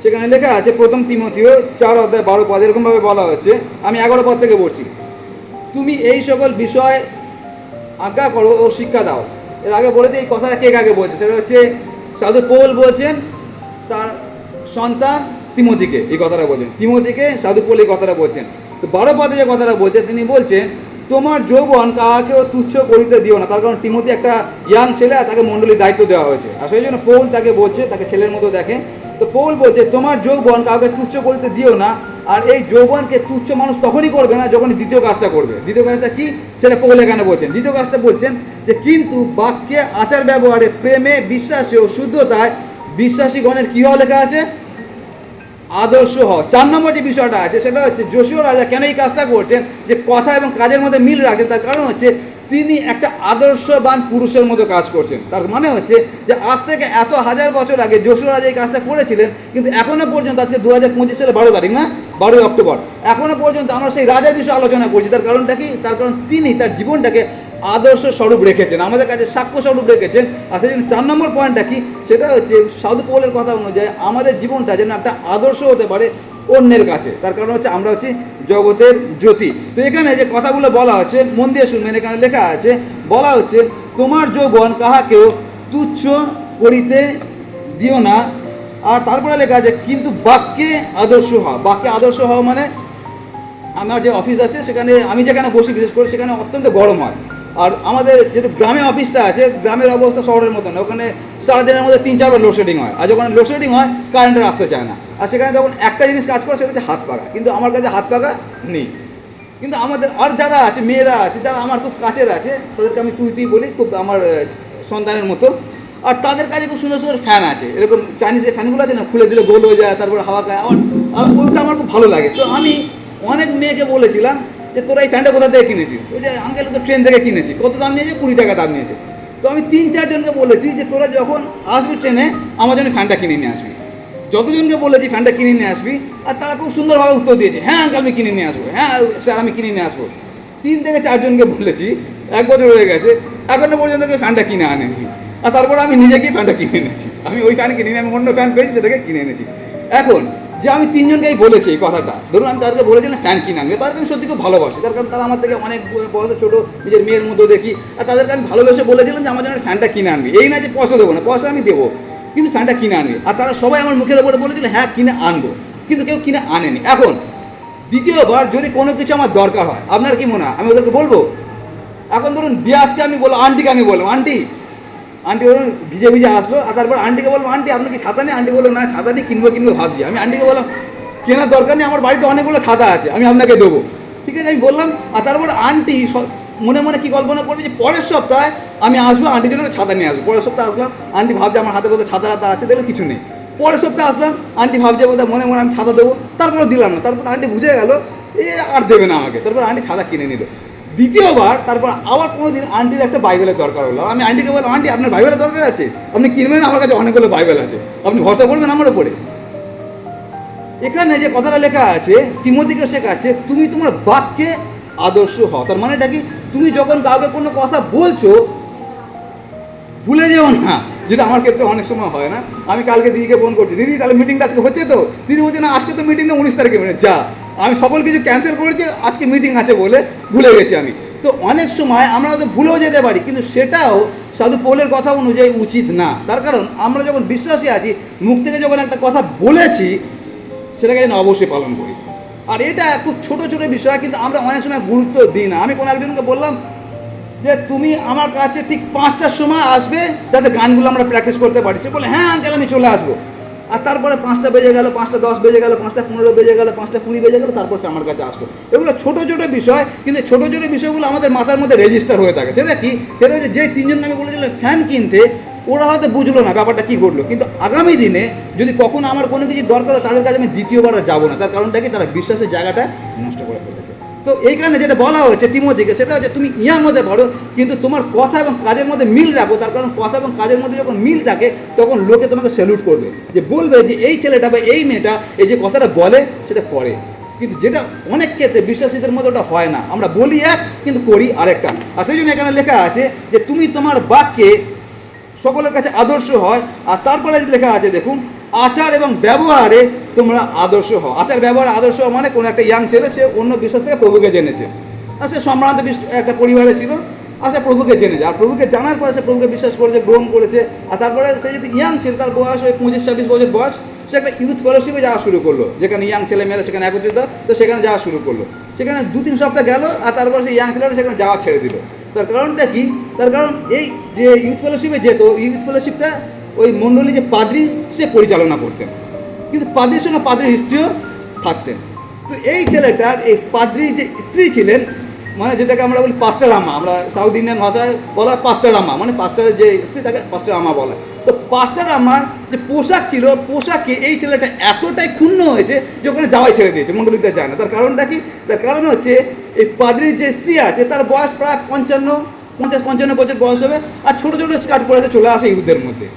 সেখানে লেখা আছে প্রথম তিমথিও 4:12 এরকমভাবে বলা হচ্ছে। আমি 11 পদ থেকে বলছি, তুমি এই সকল বিষয় আজ্ঞা করো ও শিক্ষা দাও। এর আগে বলেছে এই কথাটা কে আগে বলছে, সেটা হচ্ছে সাধু পৌল বলছেন তার সন্তান তিমথিকে এই কথাটা বলছেন, তিমথিকে সাধু পৌল এই কথাটা বলছেন। তো 12 পদে যে কথাটা বলছেন তিনি বলছেন তোমার যৌবন কাহাকেও তুচ্ছ করিতে দিও না। তার কারণ তিমথি একটা ইয়াং ছেলে আর তাকে মণ্ডলীর দায়িত্ব দেওয়া হয়েছে, আর সেই জন্য পৌল তাকে বলছে, তাকে ছেলের মতো দেখে। তো পৌল বলছে তোমার যৌবন কাউকে তুচ্ছ করিতে দিও না। আর এই যৌবনকে তুচ্ছ মানুষ তখনই করবে না যখন দ্বিতীয় কাজটা করবে। দ্বিতীয় কাজটা কি সেটা পৌল এখানে বলছেন। দ্বিতীয় কাজটা বলছেন যে কিন্তু বাক্যে আচার ব্যবহারে প্রেমে বিশ্বাসে ও শুদ্ধতায় বিশ্বাসীগণের কী হওয়া লেখা আছে, আদর্শ হওয়া। 4 নম্বর যে বিষয়টা আছে সেটা হচ্ছে যোশীয় রাজা কেন এই কাজটা করছেন, যে কথা এবং কাজের মধ্যে মিল রাখছেন, তার কারণ হচ্ছে তিনি একটা আদর্শবান পুরুষের মতো কাজ করছেন। তার মানে হচ্ছে যে আজ থেকে এত হাজার বছর আগে যোশীয় রাজা এই কাজটা করেছিলেন, কিন্তু এখনও পর্যন্ত আজকে 2025 সালে 12 তারিখ না, 12 অক্টোবর, এখনও পর্যন্ত আমরা সেই রাজার বিষয়ে আলোচনা করছি। তার কারণটা কি, তার কারণ তিনি তার জীবনটাকে আদর্শ স্বরূপ রেখেছেন, আমাদের কাছে সাক্ষ্য স্বরূপ রেখেছেন। আর সেই জন্য 4 নম্বর পয়েন্টটা কি, সেটা হচ্ছে সাধু পৌলের কথা অনুযায়ী আমাদের জীবনটা যেন একটা আদর্শ হতে পারে অন্যের কাছে। তার কারণ হচ্ছে আমরা হচ্ছে জগতের জ্যোতি। তো এখানে যে কথাগুলো বলা হচ্ছে মন দিয়ে শুনবেন, এখানে লেখা আছে, বলা হচ্ছে তোমার যৌবন কাহাকেও তুচ্ছ করিতে দিও না। আর তারপরে লেখা আছে কিন্তু বাক্যে আদর্শ হওয়া। বাক্যে আদর্শ হওয়া মানে আমার যে অফিস আছে সেখানে আমি যেখানে বসি বিশেষ করে সেখানে অত্যন্ত গরম হয়। আর আমাদের যেহেতু গ্রামে অফিসটা আছে, গ্রামের অবস্থা শহরের মতো না, ওখানে সারাদিনের মধ্যে 3-4 বার লোডশেডিং হয়। আর যখন লোডশেডিং হয় কারেন্টের আসতে চায় না। আর সেখানে যখন একটা জিনিস কাজ করে সেটা হচ্ছে হাত পাকা, কিন্তু আমার কাছে হাত পাকা নেই। কিন্তু আমাদের আর যারা আছে মেয়েরা আছে যারা আমার খুব কাছের আছে, তাদেরকে আমি তুই বলি, খুব আমার সন্তানের মতো। আর তাদের কাছে খুব সুন্দর সুন্দর ফ্যান আছে, এরকম চাইনিজ যে ফ্যানগুলো আছে না, খুলে দিলে গোল হয়ে যায়, তারপরে হাওয়া খায়, আর ওইটা আমার খুব ভালো লাগে। তো আমি অনেক মেয়েকে বলেছিলাম যে তোরা এই ফ্যানটা কোথা থেকে কিনেছিস, ওই যে আঙ্কেল তো ট্রেন থেকে কিনেছি, কত দাম নিয়েছে, 20 টাকা দাম নিয়েছে। তো আমি 3-4 জনকে বলেছি যে তোরা যখন আসবি ট্রেনে আমার জন্য ফ্যানটা কিনে নিয়ে আসবি। যতজনকে বলেছি ফ্যানটা কিনে নিয়ে আসবি, আর তারা খুব সুন্দরভাবে উত্তর দিয়েছে, হ্যাঁ আঙ্কেল আমি কিনে নিয়ে আসবো, হ্যাঁ স্যার আমি কিনে নিয়ে আসবো। 3 থেকে 4 জনকে বলেছি, 1 বছর হয়ে গেছে, এখনো পর্যন্ত কেউ ফ্যানটা কিনে আনেনি। আর তারপরে আমি নিজেকেই ফ্যানটা কিনে এনেছি। আমি ওই ফ্যান কিনে আমি অন্য ফ্যান পেয়েছি সেটাকে কিনে এনেছি। এখন যে আমি 3 জনকেই বলেছি এই কথাটা, ধরুন আমি তাদেরকে বলেছিলাম ফ্যান কিনে আনবে, তাদেরকে আমি সত্যি খুব ভালোবাসি, তার কারণ তারা আমার থেকে অনেক বয়সে ছোটো, নিজের মেয়ের মতো দেখি। আর তাদেরকে আমি ভালোবেসে বলেছিলাম যে আমার জন্য ফ্যানটা কিনে আনবি। এই না যে পয়সা দেবো না, পয়সা আমি দেবো, কিন্তু ফ্যানটা কিনে আনবি। আর তারা সবাই আমার মুখের ওপরে বলেছিল হ্যাঁ কিনে আনবো, কিন্তু কেউ কিনে আনেনি। এখন দ্বিতীয়বার যদি কোনো কিছু আমার দরকার হয়, আপনার কি মনে হয় আমি ওদেরকে বলবো? এখন ধরুন বিয়াসকে আমি বললাম, আন্টিকে আমি বললাম আন্টি ধরুন ভিজে ভিজে আসলো, আর তারপর আন্টিকে বলবো আন্টি আপনার কি ছাতা নেই? আন্টি বললো না ছাতা নিয়ে কিনবো ভাবছি। আমি আন্টিকে বললাম কেনার দরকার নেই, আমার বাড়িতে অনেকগুলো ছাতা আছে, আমি আপনাকে দেবো, ঠিক আছে আমি বললাম। আর তারপর আন্টি মনে মনে কী কল্পনা করবে যে পরের সপ্তাহে আমি আসবো, আন্টির জন্য ছাতা নিয়ে আসবো। পরের সপ্তাহে আসলাম, আন্টি ভাবছে আমার হাতে বোধহয় ছাতা আছে, দেখলো কিছু নেই। পরের সপ্তাহে আসলাম, আন্টি ভাবছে বোধহয় মনে মনে আমি ছাতা দেবো, তারপরে দিলাম না। তারপর আন্টি বুঝে গেল এ আর দেবে না আমাকে, তারপর আন্টি ছাতা কিনে নিল। দ্বিতীয়বার তারপর আবার কোনো দিন আন্টির একটা বাইবেলের দরকার হলো, আমি আন্টিকে বললাম আন্টি আপনার বাইবেলের দরকার আছে, আপনি কিনবেন, আমার কাছে অনেকগুলো বাইবেল আছে, আপনি ভরসা করবেন আমার উপরে। এখানে যে কথাটা লেখা আছে তিমথিকে শেখাচ্ছে তুমি তোমার বাক্যে আদর্শ হও। তার মানেটা কি, তুমি যখন কাউকে কোনো কথা বলছো ভুলে যেও না, যেটা আমার ক্ষেত্রে অনেক সময় হয় না। আমি কালকে দিদিকে ফোন করছি, দিদি তাহলে মিটিংটা আজকে হচ্ছে তো? দিদি বলছে না আজকে তো মিটিংটা 19 তারিখে, যা আমি সকল কিছু ক্যান্সেল করেছি, আজকে মিটিং আছে বলে ভুলে গেছি আমি। তো অনেক সময় আমরা হয়তো ভুলেও যেতে পারি, কিন্তু সেটাও সাধু পৌলের কথা অনুযায়ী উচিত না। তার কারণ আমরা যখন বিশ্বাসী আছি, মুখ থেকে যখন একটা কথা বলেছি সেটাকে যেন অবশ্যই পালন করি। আর এটা খুব ছোটো ছোটো বিষয়, কিন্তু আমরা অনেক সময় গুরুত্ব দিই না। আমি কোনো একজনকে বললাম যে তুমি আমার কাছে ঠিক 5টার সময় আসবে যাতে গানগুলো আমরা প্র্যাকটিস করতে পারি। সে বলে হ্যাঁ আঙ্কেল আমি চলে আসবো। আর তারপরে 5টা বেজে গেল, 5টা10 বেজে গেল, 5টা15 বেজে গেল, 5টা20 বেজে গেল, তারপর সে আমার কাছে আসলো। এগুলো ছোটো ছোটো বিষয়, কিন্তু ছোটো ছোটো বিষয়গুলো আমাদের মাথার মধ্যে রেজিস্টার হয়ে থাকে। সেটা কি, সেটা হচ্ছে যে 3 জনকে আমি বলেছিলাম ফ্যান কিনতে, ওরা হয়তো বুঝলো না ব্যাপারটা কী ঘটলো, কিন্তু আগামী দিনে যদি কখনো আমার কোনো কিছু দরকার হয় তাদের কাছে আমি দ্বিতীয়বার আর যাবো না। তার কারণটা কি, তারা বিশ্বাসের জায়গাটা নষ্ট করে ফেলেছে। তো এইখানে যেটা বলা হয়েছে তিমথিকে, সেটা হচ্ছে তুমি ইয়ার মধ্যে পড়ো, কিন্তু তোমার কথা এবং কাজের মধ্যে মিল রাখো। তার কারণ কথা এবং কাজের মধ্যে যখন মিল থাকে তখন লোকে তোমাকে স্যালুট করবে, যে বলবে যে এই ছেলেটা বা এই মেয়েটা এই যে কথাটা বলে সেটা করে। কিন্তু যেটা অনেক ক্ষেত্রে বিশ্বাসীদের মধ্যে ওটা হয় না, আমরা বলি এক কিন্তু করি আরেকটা। আর সেই জন্য এখানে লেখা আছে যে তুমি তোমার বাক্যে সকলের কাছে আদর্শ হয়। আর তারপরে লেখা আছে দেখুন, আচার এবং ব্যবহারে তোমরা আদর্শ হও। আচার ব্যবহারে আদর্শ মানে কোনো একটা ইয়াং ছেলে, সে অন্য বিশ্বাস থেকে প্রভুকে জেনেছে, আর সে সম্ভ্রান্ত একটা পরিবারে ছিল, আর সে প্রভুকে জেনেছে, আর প্রভুকে জানার পরে সে প্রভুকে বিশ্বাস করেছে, গ্রহণ করেছে। আর তারপরে সে যদি ইয়াং ছিল, তার বয়স ওই 25-26 বছর বয়স, সে একটা ইউথ ফেলোশিপে যাওয়া শুরু করলো, যেখানে ইয়াং ছেলেমেয়েরা সেখানে একত্রিত, তো সেখানে যাওয়া শুরু করলো। সেখানে 2-3 সপ্তাহ গেল, আর তারপর সেই ইয়াং ছেলেরা সেখানে যাওয়া ছেড়ে দিল। তার কারণটা কি? তার কারণ এই যে ইউথ ফেলোশিপে যেত, ইউথ ফেলোশিপটা ওই মণ্ডলী যে পাদ্রি সে পরিচালনা করতেন, কিন্তু পাদ্রির সঙ্গে পাদ্রির স্ত্রীও থাকতেন। তো এই ছেলেটার এই পাদ্রির যে স্ত্রী ছিলেন, মানে যেটাকে আমরা বলি পাস্টার আম্মা, আমরা সাউথ ইন্ডিয়ান ভাষায় বলা হয় পাস্টার আম্মা, মানে পাস্টারের যে স্ত্রী তাকে পাস্টার আম্মা বলা। তো পাস্টার আম্মার যে পোশাক ছিল, পোশাকে এই ছেলেটা এতটাই ক্ষুণ্ণ হয়েছে যে ওখানে যাওয়াই ছেড়ে দিয়েছে, মণ্ডলীতে যায় না। তার কারণটা কি? তার কারণ হচ্ছে এই পাদ্রির যে স্ত্রী আছে তার বয়স প্রায় 50-55 বছর বয়স হবে, আর ছোটো ছোটো স্কার্ট পরে চলে আসে ইউথদের মধ্যে,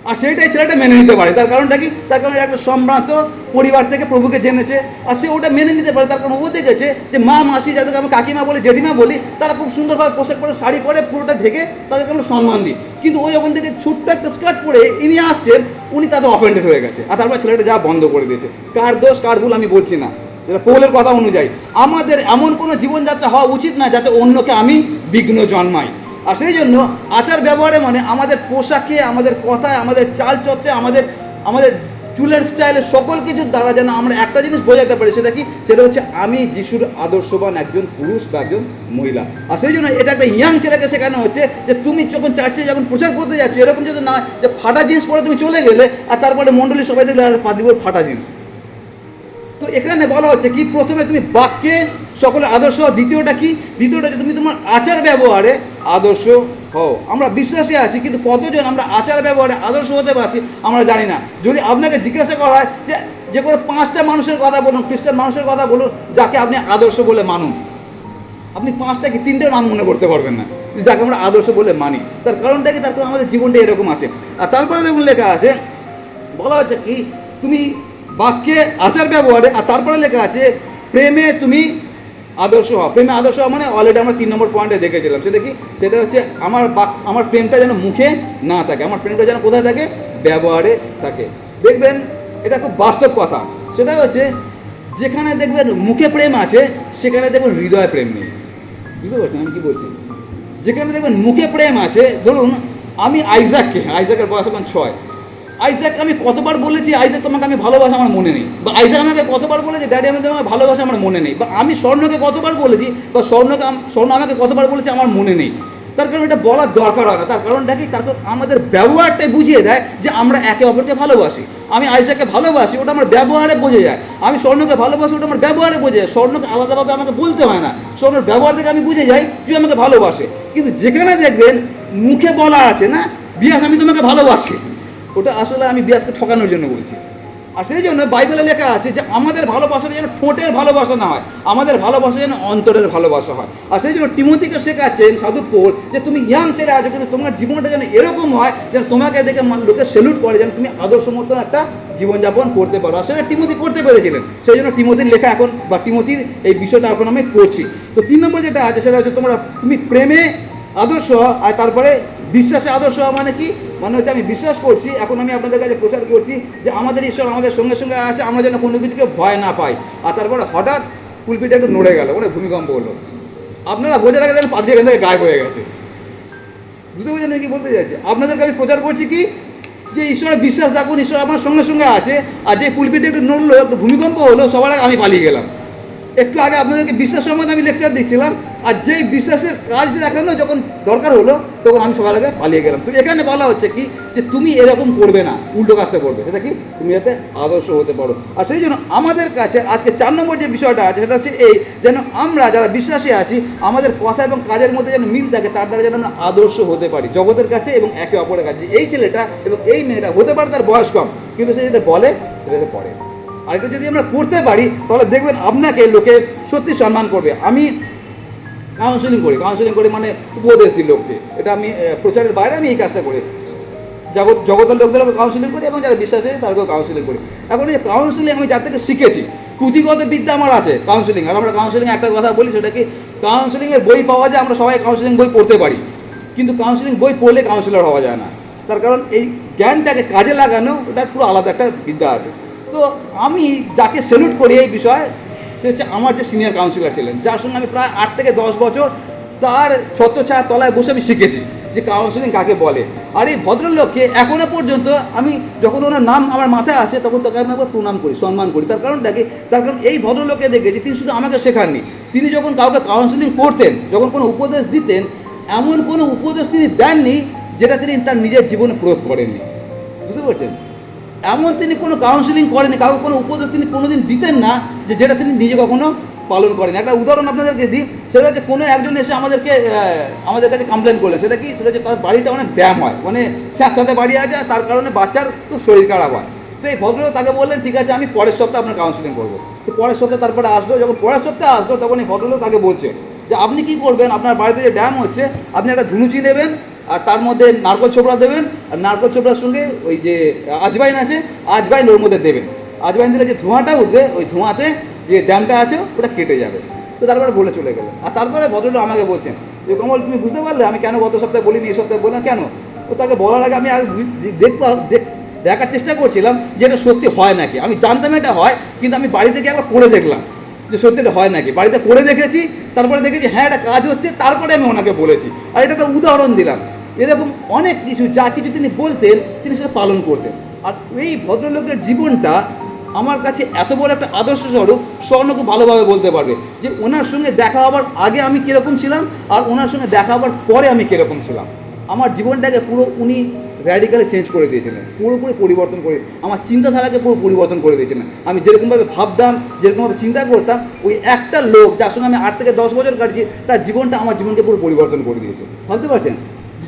আর সেইটাই ছেলেটা মেনে নিতে পারে। তার কারণটা কি? তার কারণ একটা সম্ভ্রান্ত পরিবার থেকে প্রভুকে জেনেছে, আর সে ওটা মেনে নিতে পারে। তার কারণ ও দেখেছে যে মা মাসি, যাদেরকে আমি কাকিমা বলি, জেঠিমা বলি, তারা খুব সুন্দরভাবে পোশাক পরে, শাড়ি পরে, পুরোটা ঢেকে তাদেরকে আমরা সম্মান দিই। কিন্তু ও যখন থেকে ছোট্ট একটা স্কার্ট পরে ইনি আসছেন, উনি তাদের অফেন্ডেড হয়ে গেছে, আর তারপর ছেলেটা যা বন্ধ করে দিয়েছে। কার দোষ কার ভুল আমি বলছি না, যেটা পৌলের কথা অনুযায়ী আমাদের এমন কোনো জীবনযাত্রা হওয়া উচিত না যাতে অন্যকে আমি বিঘ্ন জন্মাই। আর সেই জন্য আচার ব্যবহারে মানে আমাদের পোশাকে, আমাদের কথায়, আমাদের চালচর্চায়, আমাদের চুলের স্টাইলে, সকল কিছুর দ্বারা যেন আমরা একটা জিনিস বোঝাতে পারি, সেটা কি? সেটা হচ্ছে আমি যিশুর আদর্শবান একজন পুরুষ বা একজন মহিলা। আর সেই জন্য এটা একটা ইয়াং ছেলেকে শেখানো হচ্ছে যে তুমি যখন চার্চে যখন প্রচার করতে যাচ্ছ, এরকম যদি না যে ফাটা জিন্স পরে তুমি চলে গেলে, আর তারপরে মণ্ডলী সবাই দেখলে আর পাদ্রির ফাটা জিন্স। তো এখানে বলা হচ্ছে কি, প্রথমে তুমি বাক্যে সকলের আদর্শ, দ্বিতীয়টা কি? দ্বিতীয়টা যে তুমি তোমার আচার ব্যবহারে আদর্শ হও। আমরা বিশ্বাসী আছি, কিন্তু কতজন আমরা আচার ব্যবহারে আদর্শ হতে পারছি আমরা জানি না। যদি আপনাকে জিজ্ঞাসা করা হয় যে কোনো 5টা মানুষের কথা বলুন, খ্রিস্টান মানুষের কথা বলুন, যাকে আপনি আদর্শ বলে মানুন, আপনি 5টা কি 3টেও নাম মনে করতে পারবেন না যাকে আমরা আদর্শ বলে মানি। তার কারণটা কি? তার কারণ আমাদের জীবনটা এরকম আছে। আর তারপরে দেখুন লেখা আছে, বলা হচ্ছে কি, তুমি বাক্যে আচার ব্যবহারে, আর তারপরে লেখা আছে প্রেমে তুমি আদর্শ হও। প্রেমে আদর্শ হওয়া মানে অলরেডি আমরা 3 নম্বর পয়েন্টে দেখেছিলাম, সেটা কি? সেটা হচ্ছে আমার প্রেমটা যেন মুখে না থাকে, আমার প্রেমটা যেন কোথায় থাকে? ব্যবহারে থাকে। দেখবেন এটা খুব বাস্তব কথা, সেটা হচ্ছে যেখানে দেখবেন মুখে প্রেম আছে সেখানে দেখবেন হৃদয়ে প্রেম নেই। বুঝতে পারছেন আমি কী বলছি? যেখানে দেখবেন মুখে প্রেম আছে, ধরুন আমি আইজাকের বয়স এখন 6, আইজাক আমি কতবার বলেছি আইজাক তোমাকে আমি ভালোবাসা, আমার মনে নেই। বা আইজাক আমাকে কতবার বলেছে ড্যাডি আমি তোমাকে ভালোবাসা, আমার মনে নেই। বা আমি স্বর্ণকে কতবার বলেছি, বা স্বর্ণ আমাকে কতবার বলেছে, আমার মনে নেই। তার কারণ এটা বলার দরকার হয় না। তার কারণটা কি? তার কারণ আমাদের ব্যবহারটাই বুঝিয়ে দেয় যে আমরা একে অপরকে ভালোবাসি। আমি আইজাককে ভালোবাসি, ওটা আমার ব্যবহারে বোঝা যায়। আমি স্বর্ণকে ভালোবাসি, ওটা আমার ব্যবহারে বোঝা যায়। স্বর্ণকে আলাদাভাবে আমাকে বলতে হয় না, স্বর্ণের ব্যবহার থেকে আমি বুঝে যাই যে আমাকে ভালোবাসে। কিন্তু যেখানে দেখবেন মুখে বলা আছে না, বিয়াস আমি তোমাকে ভালোবাসি, ওটা আসলে আমি বিয়াসকে ঠকানোর জন্য বলছি। আর সেই জন্য বাইবেলে লেখা আছে যে আমাদের ভালোবাসাটা যেন ঠোঁটের ভালোবাসা না হয়, আমাদের ভালোবাসা যেন অন্তরের ভালোবাসা হয়। আর সেই জন্য টিমোথিকে শেখাচ্ছেন সাধু পৌল যে তুমি ইয়াং ছেলে আছো, কিন্তু তোমার জীবনটা যেন এরকম হয় যেন তোমাকে দেখে লোকে সেলুট করে, যেন তুমি আদর্শ মতন একটা জীবনযাপন করতে পারো। আর সেটা টিমোথি করতে পেরেছিলেন। সেই জন্য টিমোথির লেখা এখন, বা টিমোথির এই বিষয়টা এখন আমি পড়ছি। তো 3 নম্বর যেটা আছে সেটা হচ্ছে তুমি প্রেমে আদর্শ, আর তারপরে বিশ্বাসে আদর্শ। মানে কি? মানে হচ্ছে আমি বিশ্বাস করছি, এখন আমি আপনাদের কাছে প্রচার করছি যে আমাদের ঈশ্বর আমাদের সঙ্গে সঙ্গে আছে, আমরা যেন কোনো কিছুকে ভয় না পাই। আর তারপরে হঠাৎ পুলপিটা একটু নড়ে গেল, মানে ভূমিকম্প হলো, আপনারা বোঝা রাখা যেন পাদ্রী এখান থেকে গায়েব হয়ে গেছে। বুঝতে পারছেন কি বলতে চাইছি? আপনাদেরকে আমি প্রচার করছি কি, যে ঈশ্বরের বিশ্বাস রাখুন, ঈশ্বর আমার সঙ্গে সঙ্গে আছে। আর যে পুলপিটা একটু নড়লো, একটু ভূমিকম্প হলো, সবার আগে আমি পালিয়ে গেলাম। একটু আগে আপনাদেরকে বিশ্বাস সম্বন্ধে আমি লেকচার দিচ্ছিলাম, আর যেই বিশ্বাসের কাজ দেখানো যখন দরকার হলো তখন আমি সবার আগে পালিয়ে গেলাম। তো এখানে বলা হচ্ছে কি, যে তুমি এরকম করবে না, উল্টো কাজটা করবে। সেটা কি? তুমি যাতে আদর্শ হতে পারো। আর সেই জন্য আমাদের কাছে আজকে 4 নম্বর যে বিষয়টা আছে সেটা হচ্ছে এই, যেন আমরা যারা বিশ্বাসী আছি আমাদের কথা এবং কাজের মধ্যে যেন মিল থাকে, তার দ্বারা যেন আমরা আদর্শ হতে পারি জগতের কাছে এবং একে অপরের কাছে। এই ছেলেটা এবং এই মেয়েটা হতে পারে তার বয়স কম, কিন্তু সে যেটা বলে সেটাতে পড়ে। আর এটা যদি আমরা করতে পারি তাহলে দেখবেন আপনাকে লোকে সত্যি সম্মান করবে। আমি কাউন্সিলিং করি মানে উপদেশ দিই লোককে। এটা আমি প্রচারের বাইরে আমি এই কাজটা করি, জগতের লোকদেরকেও কাউন্সিলিং করি এবং যারা বিশ্বাসে তাদেরকেও কাউন্সিলিং করি। এখন এই কাউন্সিলিং আমি যার থেকে শিখেছি, পুঁথিগত বিদ্যা আমার আছে কাউন্সিলিং। আর আমরা কাউন্সিলিং একটা কথা বলি, সেটা কি, কাউন্সিলিংয়ের বই পাওয়া যায়, আমরা সবাই কাউন্সিলিং বই পড়তে পারি, কিন্তু কাউন্সিলিং বই পড়লে কাউন্সিলর হওয়া যায় না। তার কারণ এই জ্ঞানটাকে কাজে লাগানো ওটার পুরো আলাদা একটা বিদ্যা আছে। তো আমি যাকে স্যালুট করি এই বিষয়ে, সে হচ্ছে আমার যে সিনিয়র কাউন্সিলর ছিলেন, যার সঙ্গে আমি প্রায় 8 থেকে 10 বছর তার ছত্রছায়ার তলায় বসে আমি শিখেছি যে কাউন্সিলিং কাকে বলে। আর এই ভদ্রলোককে এখনো পর্যন্ত আমি যখন ওনার নাম আমার মাথায় আসে তখন তাকে আমি একবার প্রণাম করি, সম্মান করি। তার কারণটা কি? তার কারণ এই ভদ্রলোককে দেখেছি তিনি শুধু আমাকে শেখাননি, তিনি যখন কাউকে কাউন্সিলিং করতেন, যখন কোনো উপদেশ দিতেন, এমন কোনো উপদেশ তিনি দেননি যেটা তিনি তার নিজের জীবনে প্রয়োগ করেননি। বুঝতে পারছেন? এমন তিনি কোনো কাউন্সিলিং করেনি, কাউকে কোনো উপদেশ তিনি কোনোদিন দিতেন না যে যেটা তিনি নিজে কখনো পালন করেন। একটা উদাহরণ আপনাদেরকে দিই, সেটা হচ্ছে কোনো একজন এসে আমাদের কাছে কমপ্লেন করলেন। সেটা কি? সেটা হচ্ছে তার বাড়িটা অনেক ড্যাম হয়, মানে স্যাঁতস্যাঁতে বাড়ি আছে, তার কারণে বাচ্চার খুব শরীর খারাপ হয়। তো এই ভদ্রলোক তাকে বললেন ঠিক আছে আমি পরের সপ্তাহে আপনার কাউন্সিলিং করবো। তো পরের সপ্তাহে তারপরে আসলো, যখন পরের সপ্তাহে আসলো তখন এই ভদ্রলোক তাকে বলছে যে আপনি কী করবেন, আপনার বাড়িতে যে ড্যাম হচ্ছে আপনি একটা ধুনুচি নেবেন আর তার মধ্যে নারকোল ছোবড়া দেবেন, আর নারকোল ছোবড়ার সঙ্গে ওই যে আজবাইন আছে, আজবাইন ওর মধ্যে দেবেন। আজবাইন দিলে যে ধোঁয়াটা উঠবে, ওই ধোঁয়াতে যে ড্যামটা আছে ওটা কেটে যাবে। তো তারপরে বলে চলে গেলেন। আর তারপরে ভদ্রলোক আমাকে বলছেন যে কমল তুমি বুঝতে পারলে আমি কেন গত সপ্তাহে বলিনি, এই সপ্তাহে বললাম কেন? তো তাকে বলার আগে আমি দেখার চেষ্টা করছিলাম যে এটা সত্যি হয় নাকি। আমি জানতাম এটা হয়, কিন্তু আমি বাড়িতে গিয়ে একবার করে দেখলাম যে সত্যি এটা হয় নাকি। বাড়িতে করে দেখেছি, তারপরে দেখেছি হ্যাঁ এটা কাজ হচ্ছে, তারপরে আমি ওনাকে বলেছি। আর এটা একটা উদাহরণ দিলাম। এরকম অনেক কিছু, যা কিছু তিনি বলতেন তিনি সেটা পালন করতেন। আর এই ভদ্রলোকের জীবনটা আমার কাছে এত বড় একটা আদর্শ স্বরূপ, স্বর্ণ খুব ভালোভাবে বলতে পারবে যে ওনার সঙ্গে দেখা হওয়ার আগে আমি কীরকম ছিলাম আর ওনার সঙ্গে দেখা হওয়ার পরে আমি কীরকম ছিলাম। আমার জীবনটাকে পুরো উনি র্যাডিক্যালি চেঞ্জ করে দিয়েছিলেন, পুরোপুরি পরিবর্তন করে, আমার চিন্তাধারাকে পুরো পরিবর্তন করে দিয়েছিলেন। আমি যেরকমভাবে ভাবতাম, যেরকমভাবে চিন্তা করতাম, ওই একটা লোক যার সঙ্গে আমি 8 থেকে 10 বছর কাটিয়েছি, তার জীবনটা আমার জীবনকে পুরো পরিবর্তন করে দিয়েছে। ভাবতে পারছেন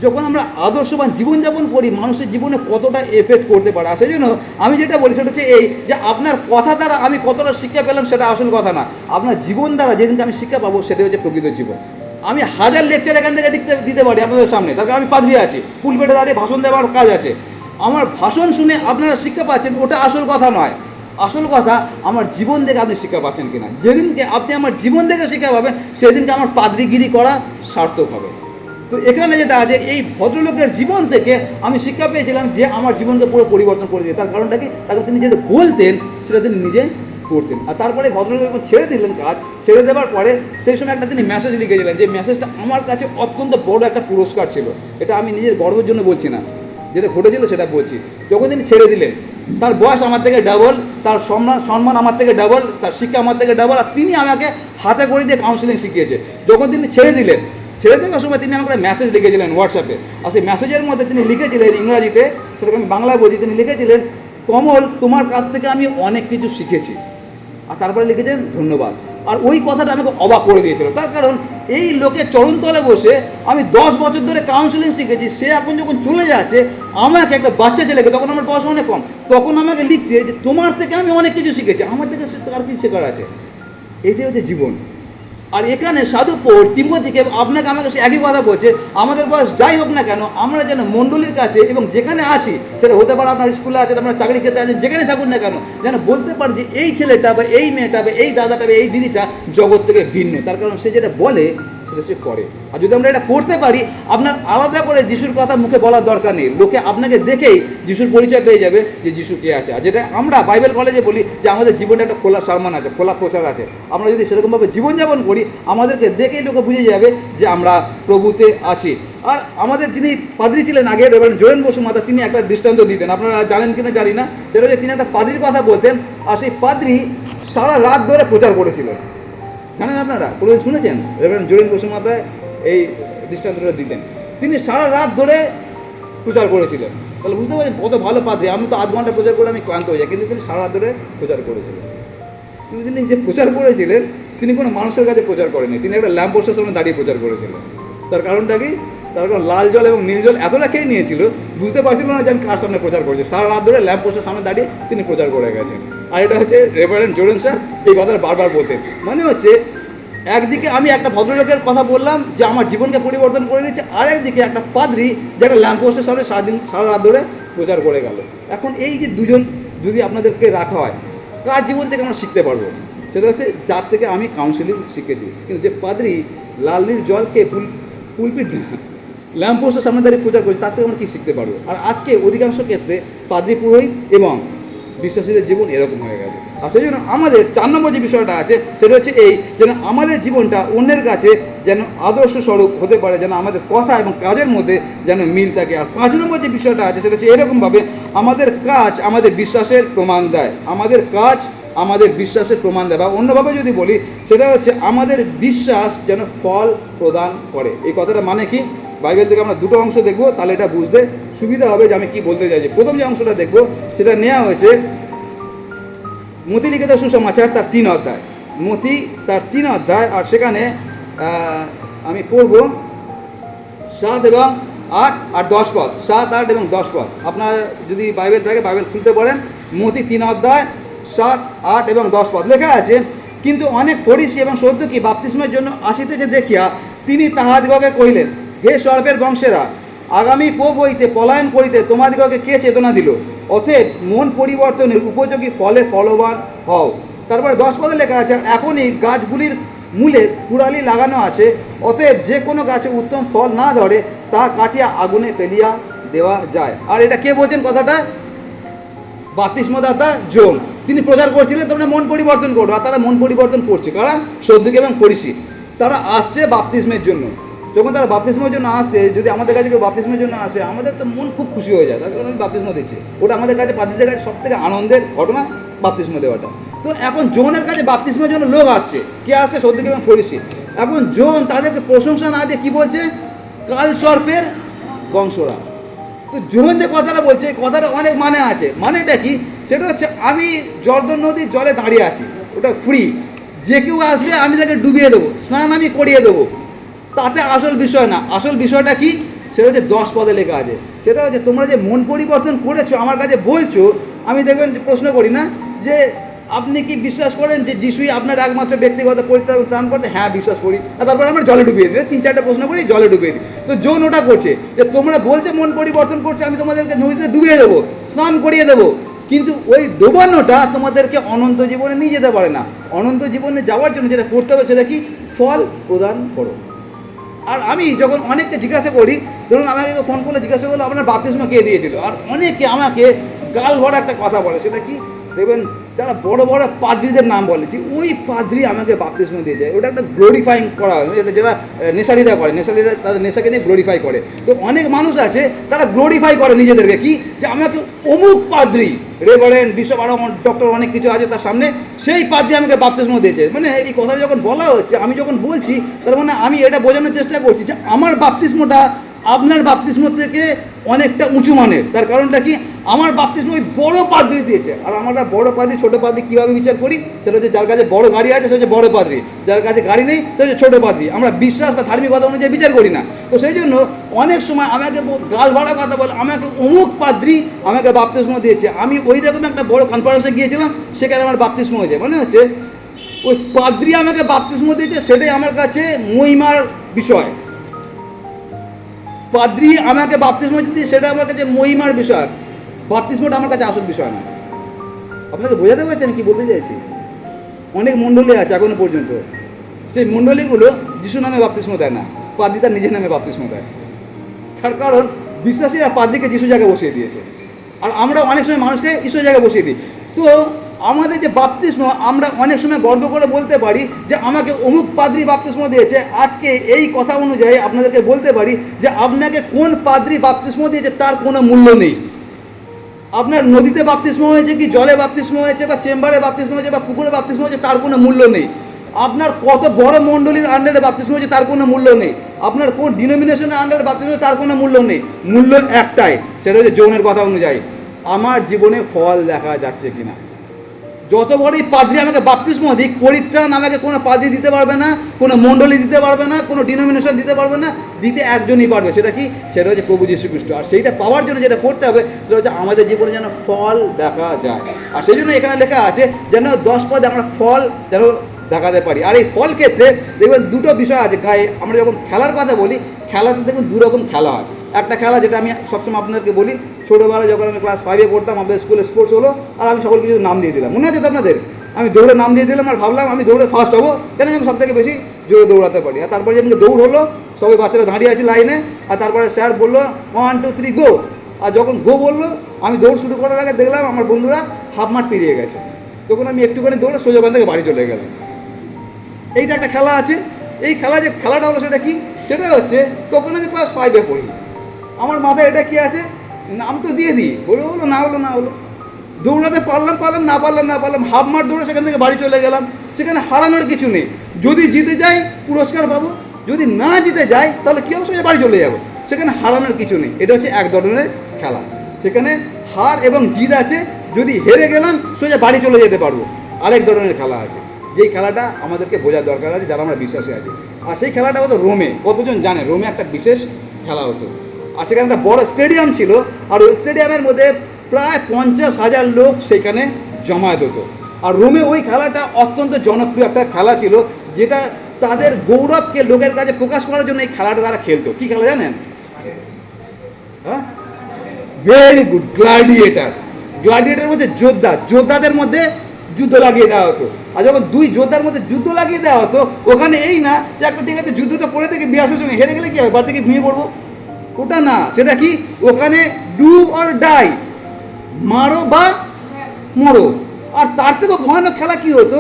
যখন আমরা আদর্শবান জীবনযাপন করি মানুষের জীবনে কতটা এফেক্ট করতে পারে। আর সেই জন্য আমি যেটা বলি সেটা হচ্ছে এই যে আপনার কথা দ্বারা আমি কতটা শিক্ষা পেলাম সেটা আসল কথা না, আপনার জীবন দ্বারা যেদিনকে আমি শিক্ষা পাবো সেটাই হচ্ছে প্রকৃত জীবন। আমি 1000 লেকচার এখান থেকে দিতে পারি আপনাদের সামনে, তার কারণ আমি পাদ্রী আছি, পুলপেটে দাঁড়িয়ে ভাষণ দেওয়ার কাজ আছে। আমার ভাষণ শুনে আপনারা শিক্ষা পাচ্ছেন ওটা আসল কথা নয়, আসল কথা আমার জীবন দেখে আপনি শিক্ষা পাচ্ছেন কিনা। যেদিনকে আপনি আমার জীবন দেখে শিক্ষা পাবেন সেদিনকে আমার পাদ্রীগিরি করা সার্থক হবে। তো এখানে যেটা আছে এই ভদ্রলোকের জীবন থেকে আমি শিক্ষা পেয়েছিলাম যে আমার জীবনকে পুরো পরিবর্তন করে দিয়ে। তার কারণটা কি? তাকে তিনি যেটা বলতেন সেটা তিনি নিজে করতেন। আর তারপরে ভদ্রলোক যখন ছেড়ে দিলেন কাজ, ছেড়ে দেওয়ার পরে সেই সময় একটা তিনি মেসেজ লিখেছিলেন, যে মেসেজটা আমার কাছে অত্যন্ত বড় একটা পুরস্কার ছিল। এটা আমি নিজের গর্বের জন্য বলছি না, যেটা ঘটেছিল সেটা বলছি। যখন তিনি ছেড়ে দিলেন, তার বয়স আমার থেকে ডাবল, তার সম্মান আমার থেকে ডাবল, তার শিক্ষা আমার থেকে ডাবল, আর তিনি আমাকে হাতে করে দিয়ে কাউন্সিলিং শিখিয়েছে। যখন তিনি ছেড়ে দিলেন, ছেড়ে দেওয়ার সময় তিনি আমাকে মেসেজ লিখেছিলেন হোয়াটসঅ্যাপে। আর সেই মেসেজের মধ্যে তিনি লিখেছিলেন ইংরাজিতে, সেটাকে আমি বাংলায় বলছি, তিনি লিখেছিলেন কমল তোমার কাছ থেকে আমি অনেক কিছু শিখেছি। আর তারপরে লিখেছেন ধন্যবাদ। আর ওই কথাটা আমাকে অবাক করে দিয়েছিল। তার কারণ এই লোকের চরণতলে বসে আমি 10 বছর ধরে কাউন্সিলিং শিখেছি, সে এখন যখন চলে যাচ্ছে আমাকে, একটা বাচ্চা ছেলেকে, তখন আমার বয়স অনেক কম, তখন আমাকে লিখছে যে তোমার থেকে আমি অনেক কিছু শিখেছি। আমার থেকে তার কি শেখার আছে? এটাই হচ্ছে জীবন। আর এখানে সাধু পৌর তিব্বতীকে আপনাকে আমাকে সে একই কথা বলছে, আমাদের বয়স যাই হোক না কেন আমরা যেন মণ্ডলীর কাছে এবং যেখানে আছি, সেটা হতে পারে আপনার স্কুলে আছেন, আপনার চাকরি ক্ষেত্রে আছেন, যেখানে থাকুন না কেন, যেন বলতে পারে যে এই ছেলেটা বা এই মেয়েটা বা এই দাদাটা বা এই দিদিটা জগৎ থেকে ভিন্ন। তার কারণ সে যেটা বলে সেটা সে করে। আর যদি আমরা এটা করতে পারি, আপনার আলাদা করে যিশুর কথা মুখে বলার দরকার নেই, লোকে আপনাকে দেখেই যিশুর পরিচয় পেয়ে যাবে যে যিশু কে আছে। আর যেটা আমরা বাইবেল কলেজে বলি যে আমাদের জীবনে একটা খোলা সারমান আছে, খোলা প্রচার আছে, আমরা যদি সেরকমভাবে জীবনযাপন করি আমাদেরকে দেখেই লোকে বুঝে যাবে যে আমরা প্রভুতে আছি। আর আমাদের যিনি পাদ্রী ছিলেন আগে, রেভারেন্ড জোরেন বসুমাতা, তিনি একটা দৃষ্টান্ত দিতেন, আপনারা জানেন কিনা জানি না, সেটা হচ্ছে তিনি একটা পাদ্রীর কথা বলতেন। আর সেই পাদ্রী সারা রাত ধরে প্রচার করেছিলেন, জানেন আপনারা, কোনোদিন শুনেছেন? রেভারেন্ড জোরেন বসুমাতা এই দৃষ্টান্তটা দিতেন, তিনি সারা রাত ধরে প্রচার করেছিলেন। তাহলে বুঝতে পারছেন কত ভালো পাদ্রী। আমি তো 8 ঘন্টা প্রচার করে আমি ক্লান্ত হয়ে যাই, কিন্তু তিনি সারা রাত ধরে প্রচার করেছিলেন। কিন্তু তিনি যে প্রচার করেছিলেন তিনি কোনো মানুষের কাছে প্রচার করেনি, তিনি একটা ল্যাম্প পোস্টের সামনে দাঁড়িয়ে প্রচার করেছিলেন। তার কারণটা কি? তার কারণ লাল জল এবং নীল জল এতটা খেয়ে নিয়েছিল, বুঝতে পারছিল না যে আমি কার সামনে প্রচার করছি। সারা রাত ধরে ল্যাম্প পোস্টের সামনে দাঁড়িয়ে তিনি প্রচার করে গেছেন। আর এটা হচ্ছে রেভারেন্ড জোরেন স্যার এই কথাটা বারবার বলতেন। মানে হচ্ছে একদিকে আমি একটা ভদ্রলোকের কথা বললাম যে আমার জীবনকে পরিবর্তন করে দিচ্ছে, আর একদিকে একটা পাদ্রী যে একটা ল্যাম্প পোস্টের সামনে সারা রাত ধরে প্রচার করে গেল। এখন এই যে দুজন যদি আপনাদেরকে রাখা হয়, কার জীবন থেকে আমরা শিখতে পারবো? সেটা হচ্ছে যার থেকে আমি কাউন্সিলিং শিখেছি। কিন্তু যে পাদ্রী লাল নীল জলকে পুলপিট না, ল্যাম্পপোস্টের সামনে দাঁড়িয়ে প্রচার করছি, তার থেকে আমরা কী শিখতে পারবো? আর আজকে অধিকাংশ ক্ষেত্রে পাদ্রী পুরোহিত এবং বিশ্বাসীদের জীবন এরকম হয়ে গেছে। আর সেই জন্য আমাদের 4 নম্বর যে বিষয়টা আছে সেটা হচ্ছে এই, যেন আমাদের জীবনটা অন্যের কাছে যেন আদর্শ স্বরূপ হতে পারে, যেন আমাদের কথা এবং কাজের মধ্যে যেন মিল থাকে। আর 5 নম্বর যে বিষয়টা আছে সেটা হচ্ছে এরকমভাবে, আমাদের কাজ আমাদের বিশ্বাসের প্রমাণ দেয়। আমাদের কাজ আমাদের বিশ্বাসের প্রমাণ দেয়, বা অন্যভাবে যদি বলি সেটা হচ্ছে আমাদের বিশ্বাস যেন ফল প্রদান করে। এই কথাটা মানে কি? বাইবেল থেকে আমরা দুটো অংশ দেখবো, তাহলে এটা বুঝতে সুবিধা হবে যে আমি কি বলতে চাইছি। প্রথম যে অংশটা দেখবো সেটা নেওয়া হয়েছে মতি লিখিত সুসমাচার তার 3 অধ্যায়, মতি তার 3 অধ্যায়। আর সেখানে আমি পড়ব 7 এবং 8 আর 10 পদ, 7, 8 এবং 10 পদ। আপনারা যদি বাইবেল থাকে বাইবেল খুলতে পারেন। মতি 3 অধ্যায় 7, 8 এবং 10 পদ লেখা আছে, কিন্তু অনেক ফরিসি এবং সদ্দুকী বাপ্তিস্মের জন্য আসিতেছে দেখিয়া তিনি তাহাদিগকে কহিলেন, হে সর্পের বংশেরা, আগামী পোপ হইতে পলায়ন করিতে তোমাদিগকে কে চেতনা দিল? অতএব মন পরিবর্তনের উপযোগী ফলে ফলবান হও। তারপরে 10 পদে লেখা আছে, এখনই গাছগুলির মূলে কুড়ালি লাগানো আছে, অতএব যে কোনো গাছে উত্তম ফল না ধরে তা কাটিয়া আগুনে ফেলিয়া দেওয়া যায়। আর এটা কে বলছেন কথাটা? বাপ্তিস্মদাতা জন। তিনি প্রচার করছিলেন তোমরা মন পরিবর্তন করো, আর তারা মন পরিবর্তন করছে। কারা? সদ্দুকী এবং ফরিসি। তারা আসছে বাপ্তিস্মের জন্য। যখন তারা বাপ্তিস্মের জন্য আসছে, যদি আমাদের কাছে কেউ বাপ্তিস্মের জন্য আসে, আমাদের তো মন খুব খুশি হয়ে যায়, তার কারণ বাপ্তিস্ম দিচ্ছে। ওটা আমাদের কাছে পাদ্রীদের কাছে সব থেকে আনন্দের ঘটনা, বাপ্তিস্ম দেওয়াটা। তো এখন জোনের কাছে বাপ্তিস্মের জন্য লোক আসছে। কে আসছে? সদ্দুকী এবং ফরিসি। এখন জোন তাদেরকে প্রশংসা না দিয়ে কী বলছে? কাল সর্পের বংশরা। তো জোন যে কথাটা বলছে, এই কথাটা অনেক মানে আছে। মানেটা কি? সেটা হচ্ছে আমি জর্দন নদীর জলে দাঁড়িয়ে আছি, ওটা ফ্রি, যে কেউ আসবে আমি তাকে ডুবিয়ে দেবো, স্নান আমি করিয়ে দেবো। তাতে আসল বিষয় না। আসল বিষয়টা কি? সেটা হচ্ছে 10 পদে লেখা আছে। সেটা হচ্ছে তোমরা যে মন পরিবর্তন করেছো, আমার কাছে বলছো, আমি দেখবেন প্রশ্ন করি না যে আপনি কি বিশ্বাস করেন যে যিশুই আপনার একমাত্র ব্যক্তিগত পরিত্রাণ স্নান করতে? হ্যাঁ, বিশ্বাস করি। আর তারপর আমরা জলে ডুবিয়ে দিই, 3-4টা প্রশ্ন করি, জলে ডুবিয়ে দিই। তো জোন ওটা করছে যে তোমরা বলছে মন পরিবর্তন করছে, আমি তোমাদেরকে নদীতে ডুবিয়ে দেবো, স্নান করিয়ে দেবো, কিন্তু ওই ডোবানোটা তোমাদেরকে অনন্ত জীবনে নিয়ে যেতে পারে না। অনন্ত জীবনে যাওয়ার জন্য যেটা করতে হবে সেটা কি? ফল প্রদান করো। আর আমি যখন অনেককে জিজ্ঞাসা করি, ধরুন আমাকে ফোন করলে জিজ্ঞাসা করলো আপনার বাপ্তিস্ম কে দিয়েছিল, আর অনেকে আমাকে গাল ভরা একটা কথা বলে। সেটা কি? দেখবেন যারা বড় বড় পাদ্রীদের নাম বলে যে ওই পাদ্রী আমাকে বাপ্তিস্ম দিয়ে যায়, ওটা একটা গ্লোরিফাইং করা হয়। এটা যারা নেশারিরা করে, নেশারিরা তারা নেশাকে দিয়ে গ্লোরিফাই করে। তো অনেক মানুষ আছে তারা গ্লোরিফাই করে নিজেদেরকে, কি যে আমাকে অমুক পাদ্রী, রেভারেন্ড, বিশপ, আরও ডক্টর অনেক কিছু আছে তার সামনে, সেই পাদ্রী আমাকে বাপ্তিস্ম দিয়েছে। মানে এই কথাটা যখন বলা হচ্ছে, আমি যখন বলছি, তার মানে আমি এটা বোঝানোর চেষ্টা করছি যে আমার বাপ্তিস্মটা আপনার বাপ্তিস্ম থেকে অনেকটা উঁচু মানের। তার কারণটা কি? আমার বাপ্তিস্ম ওই বড় পাদ্রী দিয়েছে। আর আমরা বড় পাদ্রী ছোটো পাদ্রী কীভাবে বিচার করি? সেটা হচ্ছে যার কাছে বড় গাড়ি আছে সে হচ্ছে বড় পাদ্রী, যার কাছে গাড়ি নেই সে হচ্ছে ছোটো পাদ্রী। আমরা বিশ্বাস বা ধার্মিকতা অনুযায়ী বিচার করি না। তো সেই জন্য অনেক সময় আমাকে গাল ভরা কথা বলে, আমাকে অমুক পাদ্রী আমাকে বাপ্তিস্ম দিয়েছে। আমি ওই রকম একটা বড় কনফারেন্সে গিয়েছিলাম, সেখানে আমার বাপ্তিস্ম হয়েছে। মনে হচ্ছে ওই পাদ্রী আমাকে বাপ্তিস্ম দিয়েছে, সেটাই আমার কাছে মহিমার বিষয়। পাদ্রী আমাকে বাপ্তিস্ম দিতে, সেটা আমার কাছে মহিমার বিষয়। বাপ্তিস্মটা আমার কাছে আসল বিষয় না। আপনাকে বোঝাতে পারছেন কি বলতে চাইছি? অনেক মণ্ডলী আছে এখনো পর্যন্ত, সেই মণ্ডলীগুলো যিশু নামে বাপ্তিস্ম দেয় না, পাদ্রী তার নিজের নামে বাপ্তিস্ম দেয়। তার কারণ বিশ্বাসীরা পাদ্রীকে যিশু জায়গায় বসিয়ে দিয়েছে, আর আমরা অনেক সময় মানুষকে ঈশ্বরের জায়গায় বসিয়ে দিই। তো আমাদের যে বাপ্তিস্ম, আমরা অনেক সময় গর্ব করে বলতে পারি যে আমাকে অমুক পাদ্রী বাপ্তিস্ম দিয়েছে। আজকে এই কথা অনুযায়ী আপনাদেরকে বলতে পারি যে আপনাকে কোন পাদ্রী বাপ্তিস্ম দিয়েছে তার কোনো মূল্য নেই। আপনার নদীতে বাপ্তিস্ম হয়েছে কি, জলে বাপ্তিস্ম হয়েছে, বা চেম্বারে বাপ্তিস্ম হয়েছে, বা পুকুরে বাপ্তিস্ম হয়েছে, তার কোনো মূল্য নেই। আপনার কত বড় মণ্ডলীর আন্ডারে বাপ্তিস্ম হয়েছে তার কোনো মূল্য নেই। আপনার কোন ডিনোমিনেশনের আন্ডারে বাপ্তিস্ম হয়েছে তার কোনো মূল্য নেই। মূল্য একটাই, সেটা হচ্ছে জোনের কথা অনুযায়ী আমার জীবনে ফল দেখা যাচ্ছে কিনা। যত বড়ই পাদ্রী আমাকে বাপ্তিস্ম দিক, পরিত্রাণ আমাকে কোনো পাদ্রী দিতে পারবে না, কোনো মণ্ডলী দিতে পারবে না, কোনো ডিনোমিনেশন দিতে পারবে না। দিতে একজনই পারবে, সেটা কি? সেটা হচ্ছে প্রভু যীশু খ্রিস্ট। আর সেইটা পাওয়ার জন্য যেটা করতে হবে সেটা হচ্ছে আমাদের জীবনে যেন ফল দেখা যায়। আর সেই জন্য এখানে লেখা আছে যেন 10 পদে আমরা ফল যেন দেখাতে পারি। আর এই ফল ক্ষেত্রে দেখবেন দুটো বিষয় আছে গায়ে। আমরা যখন খেলার কথা বলি, খেলাতে দেখুন 2 রকম খেলা হয়। একটা খেলা যেটা আমি সবসময় আপনাদেরকে বলি, ছোটোবেলায় যখন আমি ক্লাস 5-এ পড়তাম, আমাদের স্কুলে স্পোর্টস হলো, আর আমি সকল কিছু নাম দিয়ে দিলাম। মনে আছে তো আপনাদের? আমি দৌড়ে নাম দিয়ে দিলাম, আর ভাবলাম আমি দৌড়ে ফার্স্ট হবো, কেন আমি সব থেকে বেশি জোরে দৌড়াতে পারি। আর তারপরে যেদিনকে দৌড় হলো, সবাই বাচ্চারা দাঁড়িয়ে আছে লাইনে, আর তারপরে স্যার বললো 1 2 3 গো, আর যখন গো বললো আমি দৌড় শুরু করার আগে দেখলাম আমার বন্ধুরা হাফ মাঠ পেরিয়ে গেছে। তখন আমি একটুখানি দৌড়ে সোজা ওখান থেকে বাড়ি চলে গেলাম। এইটা একটা খেলা আছে। এই খেলাটা হলো সেটা কি, সেটা হচ্ছে তখন আমি ক্লাস 5-এ পড়ি। আমার মাথায় এটা কি আছে, নাম তো দিয়ে দিই, হলো না হলো, দৌড়াতে পারলাম না পারলাম, হাফ মাঠ দৌড়ে সেখান থেকে বাড়ি চলে গেলাম। সেখানে হারানোর কিছু নেই, যদি জিতে যাই পুরস্কার পাবো, যদি না জিতে যাই তাহলে কী অবশ্যই বাড়ি চলে যাবো। সেখানে হারানোর কিছু নেই, এটা হচ্ছে এক ধরনের খেলা। সেখানে হার এবং জিত আছে, যদি হেরে গেলাম সোজা বাড়ি চলে যেতে পারবো। আরেক ধরনের খেলা আছে, যেই খেলাটা আমাদেরকে বোঝার দরকার আছে যারা আমরা বিশ্বাসে আছি। আর সেই খেলাটা হতো রোমে। কতজন জানে রোমে একটা বিশেষ খেলা হতো? আর সেখানে একটা বড় স্টেডিয়াম ছিল, আর ওই স্টেডিয়ামের মধ্যে প্রায় 50,000 লোক সেইখানে জমায়েত হতো। আর রোমে ওই খেলাটা অত্যন্ত জনপ্রিয় একটা খেলা ছিল, যেটা তাদের গৌরবকে লোকের কাছে প্রকাশ করার জন্য এই খেলাটা তারা খেলতো। কী খেলা জানেন? হ্যাঁ, ভেরি গুড, গ্ল্যাডিয়েটার। গ্ল্যাডিয়েটারের মধ্যে যোদ্ধাদের মধ্যে যুদ্ধ লাগিয়ে দেওয়া হতো। আর যখন দুই যোদ্ধার মধ্যে যুদ্ধ লাগিয়ে দেওয়া হতো, ওখানে এই না যে একটা ঠিক আছে যুদ্ধটা করে থেকে বিয়াসের সঙ্গে হেরে গেলে কি হবে, বাড়ি থেকে ঘুমিয়ে পড়বো, ওটা না। সেটা কি, ওখানে ডু অর ডাই, মারো বা মরো। আর তার থেকেও ভয়ানক খেলা কি হতো,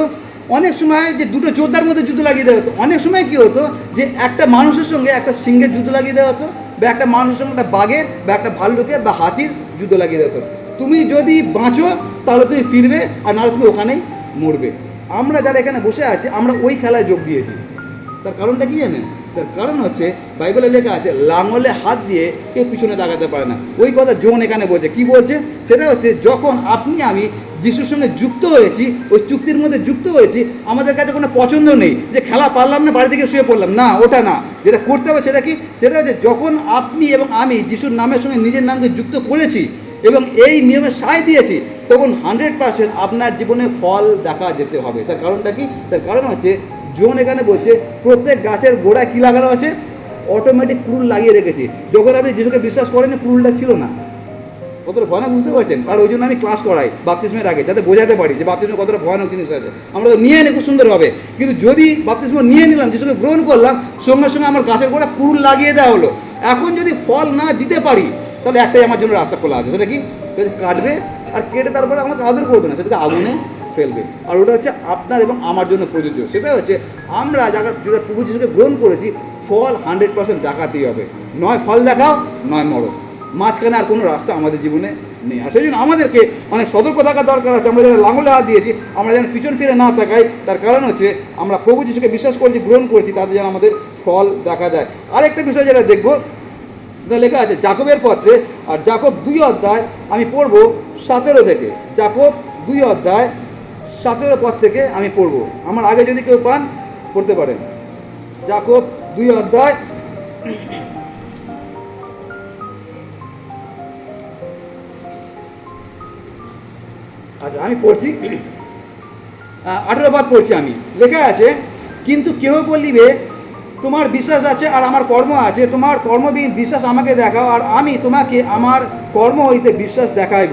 অনেক সময় যে দুটো যোদ্ধার মধ্যে যুদ্ধ লাগিয়ে দেওয়া হতো। অনেক সময় কি হতো যে একটা মানুষের সঙ্গে একটা সিংহের যুদ্ধ লাগিয়ে দেওয়া হতো, বা একটা মানুষের সঙ্গে একটা বাঘের বা একটা ভাল্লুকের বা হাতির যুদ্ধ লাগিয়ে দেওয়া হতো। তুমি যদি বাঁচো তাহলে তুমি ফিরবে, আর নাহলে তুমি ওখানেই মরবে। আমরা যারা এখানে বসে আছি আমরা ওই খেলায় যোগ দিয়েছি। তার কারণটা কি জানেন? তার কারণ হচ্ছে বাইবেলে লেখা আছে লাঙলে হাত দিয়ে কেউ পিছনে তাকাতে পারে না। ওই কথা জন এখানে বলছে। কি বলছে? সেটা হচ্ছে যখন আপনি আমি যিশুর সঙ্গে যুক্ত হয়েছি, ওই চুক্তির মধ্যে যুক্ত হয়েছি, আমাদের কাছে কোনো পছন্দ নেই যে খেলা পারলাম না বাড়ি থেকে শুয়ে পড়লাম, না, ওটা না। যেটা করতে হবে সেটা কি, সেটা হচ্ছে যখন আপনি এবং আমি যিশুর নামের সঙ্গে নিজের নামকে যুক্ত করেছি এবং এই নিয়মে সায় দিয়েছি, তখন 100% আপনার জীবনে ফল দেখা যেতে হবে। তার কারণটা কি? তার কারণ হচ্ছে জন এখানে বলছে প্রত্যেক গাছের গোড়ায় কী লাগানো আছে, অটোমেটিক কুড়ুল লাগিয়ে রেখেছি। যখন আপনি যিশুকে বিশ্বাস করেন কুড়ুলটা ছিল না। কতটা ভয়ানক বুঝতে পারছেন? আর ওই জন্য আমি ক্লাস করাই বাপ্তিস্মের আগে, যাতে বোঝাতে পারি যে বাপ্তিস্ম কতটা ভয়ানক জিনিস আছে। আমরা তো নিয়ে নিই খুব সুন্দরভাবে, কিন্তু যদি বাপ্তিস্ম নিয়ে নিলাম, যিশুকে গ্রহণ করলাম, সঙ্গে সঙ্গে আমার গাছের গোড়া কুড়ুল লাগিয়ে দেওয়া হলো। এখন যদি ফল না দিতে পারি তাহলে একটাই আমার জন্য রাস্তা খোলা আছে, সেটা কি, কাটবে, আর কেটে তারপরে আমাকে আদর করবে না, সেটাকে আগুনে ফেলবে। আর ওটা হচ্ছে আপনার এবং আমার জন্য প্রযোজ্য। সেটা হচ্ছে আমরা যারা প্রভু যিশুকে গ্রহণ করেছি, ফল 100% দেখাতেই হবে। নয় ফল দেখাও, নয় মরো, মাঝখানে আর কোনো রাস্তা আমাদের জীবনে নেই। আর সেই জন্য আমাদেরকে অনেক সতর্ক থাকার দরকার আছে। আমরা যারা লাঙলে হাত দিয়েছি আমরা যেন পিছন ফিরে না তাকাই। তার কারণ হচ্ছে আমরা প্রভু যিশুকে বিশ্বাস করেছি, গ্রহণ করেছি, তাতে যেন আমাদের ফল দেখা যায়। আরেকটা বিষয় যেটা দেখবো, সেটা লেখা আছে জাকবের পত্রে, আর জাকব 2 অধ্যায় আমি পড়বো 17 থেকে। জাকব 2 অধ্যায় 17 পদ থেকে আমি পড়বো। আমার আগে যদি কেউ পান পড়তে পারেন। জাকব 2 অধ্যায় আচ্ছা আমি পড়ছি, 18 পদ পড়ছি আমি। লেখা আছে, কিন্তু কেহ বলিবে তোমার বিশ্বাস আছে আর আমার কর্ম আছে, তোমার কর্মবিহীন বিশ্বাস আমাকে দেখাও, আর আমি তোমাকে আমার কর্ম হইতে বিশ্বাস দেখাইব।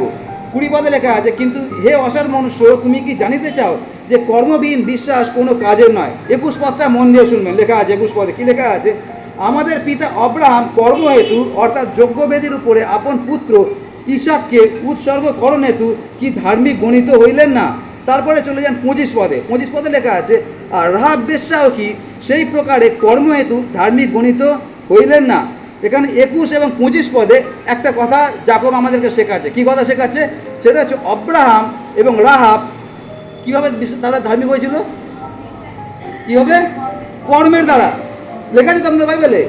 20 পদে লেখা আছে, কিন্তু হে অসার মনুষ্য, তুমি কি জানিতে চাও যে কর্মবিহীন বিশ্বাস কোনো কাজের নয়? 21 পদটা মন দিয়ে শুনবেন। লেখা আছে 21 পদে, কি লেখা আছে? আমাদের পিতা আব্রাহাম কর্মহেতু অর্থাৎ যজ্ঞবেদীর উপরে আপন পুত্র ইসাককে উৎসর্গকরণ হেতু কি ধার্মিক গণিত হইলেন না? তারপরে চলে যান 25 পদে। 25 পদে লেখা আছে, আর রাহাব বেশ্যাও কি সেই প্রকারে কর্মহেতু ধার্মিক গণিত হইলেন না? এখানে 21 এবং 25 পদে একটা কথা জাকব আমাদেরকে শেখাচ্ছে। কী কথা শেখাচ্ছে? সেটা হচ্ছে আব্রাহাম এবং রাহাব কীভাবে তারা ধার্মিক হয়েছিল, কীভাবে? কর্মের দ্বারা। লেখা আছে তো আমাদের বাইবেলে,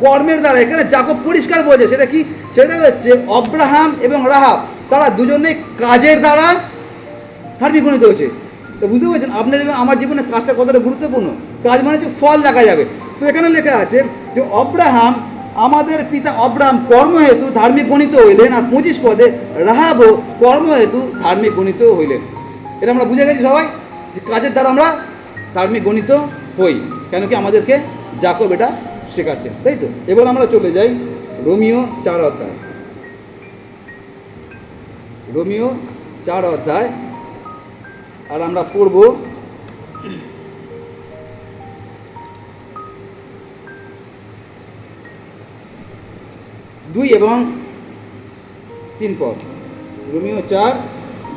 কর্মের দ্বারা। এখানে জাকব পরিষ্কার বলছে সেটা কি, সেটা হচ্ছে আব্রাহাম এবং রাহাব তারা দুজনেই কাজের দ্বারা ধার্মিক গণিত হয়েছে। তো বুঝতে পারছেন আপনার এবং আমার জীবনে কাজটা কতটা গুরুত্বপূর্ণ। কাজ মানে হচ্ছে ফল দেখা যাবে। তো এখানে লেখা আছে যে আব্রাহাম, আমাদের পিতা আব্রাহাম কর্মহেতু ধার্মিক গণিত হইলেন, আর 25 পদে রাহাবও কর্মহেতু ধার্মিক গণিত হইলেন। এটা আমরা বুঝে গেছি সবাই যে কাজের দ্বারা আমরা ধার্মিক গণিত হই। কেন কি আমাদেরকে জাকব এটা শেখাচ্ছে, তাই তো? এবার আমরা চলে যাই রোমিও 4 অধ্যায়। রোমিও 4 অধ্যায়, আর আমরা পড়ব 2 এবং 3 পদ। রোমিও 4,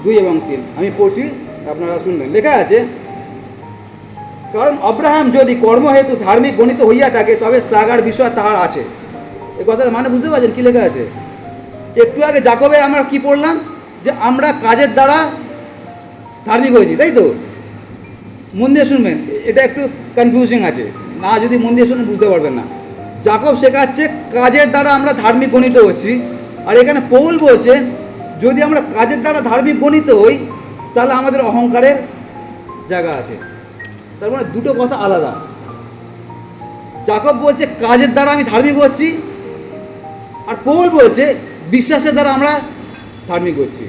2 এবং 3 আমি পড়ছি, আপনারা শুনবেন। লেখা আছে, কারণ আব্রাহাম যদি কর্মহেতু ধার্মিক গণিত হইয়া থাকে, তবে শ্লাঘার বিষয় তাহার আছে। এই কথাটা মানে বুঝতে পারছেন কী লেখা আছে? একটু আগে যাকবে আমরা কি পড়লাম, যে আমরা কাজের দ্বারা ধার্মিক হয়েছি, তাই তো? মন দিয়ে শুনবেন, এটা একটু কনফিউজিং আছে, না যদি মন দিয়ে শুনে বুঝতে পারবেন না। যাকব শেখাচ্ছে কাজের দ্বারা আমরা ধার্মিক গণিত হচ্ছি, আর এখানে পৌল বলছে যদি আমরা কাজের দ্বারা ধার্মিক গণিত হই তাহলে আমাদের অহংকারের জায়গা আছে। তার মানে দুটো কথা আলাদা। যাকব বলছে কাজের দ্বারা আমি ধার্মিক হচ্ছি, আর পৌল বলছে বিশ্বাসের দ্বারা আমরা ধার্মিক হচ্ছি।